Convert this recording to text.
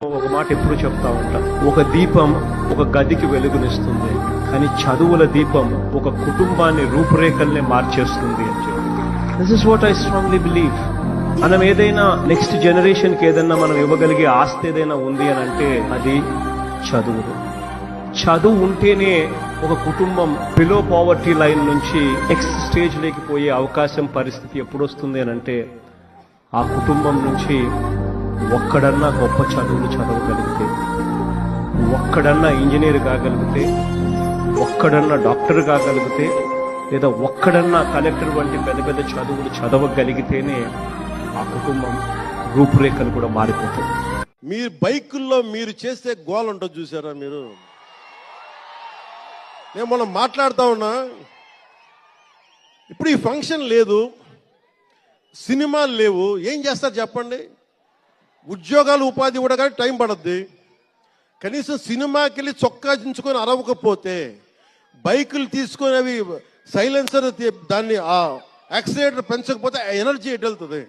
ఒక మాట ఎప్పుడు చెప్తా ఉంటా, ఒక దీపం ఒక గదికి వెలుగునిస్తుంది, కానీ చదువుల దీపం ఒక కుటుంబాన్ని రూపురేఖల్ని మార్చేస్తుంది అని చెప్పి. This is what I strongly believe. మనం ఏదైనా నెక్స్ట్ జనరేషన్ కి ఏదైనా మనం ఇవ్వగలిగే ఆస్తి ఏదైనా ఉంది అని అంటే అది చదువులు. చదువు ఉంటేనే ఒక కుటుంబం బిలో పావర్టీ లైన్ నుంచి నెక్స్ట్ స్టేజ్ లేకి పోయే అవకాశం, పరిస్థితి ఎప్పుడు వస్తుంది అని అంటే ఆ కుటుంబం నుంచి ఒక్కడన్నా గొప్ప చదువులు చదవగలిగితే, ఒక్కడన్నా ఇంజనీర్ కాగలిగితే, ఒక్కడన్నా డాక్టర్ కాగలిగితే, లేదా ఒక్కడన్నా కలెక్టర్ వంటి పెద్ద పెద్ద చదువులు చదవగలిగితేనే ఆ కుటుంబం రూపురేఖలు కూడా మారిపోతాయి. మీరు బైకుల్లో మీరు చేసే గోల్ ఉంటుంది చూసారా మీరు? నేను మనం మాట్లాడుతూ ఉన్నా, ఇప్పుడు ఈ ఫంక్షన్ లేదు, సినిమాలు లేవు, ఏం చేస్తారు చెప్పండి? ఉద్యోగాలు ఉపాధి కూడా కానీ టైం పడద్ది. కనీసం సినిమాకి వెళ్ళి చొక్కా దించుకొని అరవకపోతే, బైకులు తీసుకొని అవి సైలెన్సర్ దాన్ని ఆ యాక్సిలేటర్ పెంచకపోతే ఎనర్జీ ఎటు వెళ్తుంది?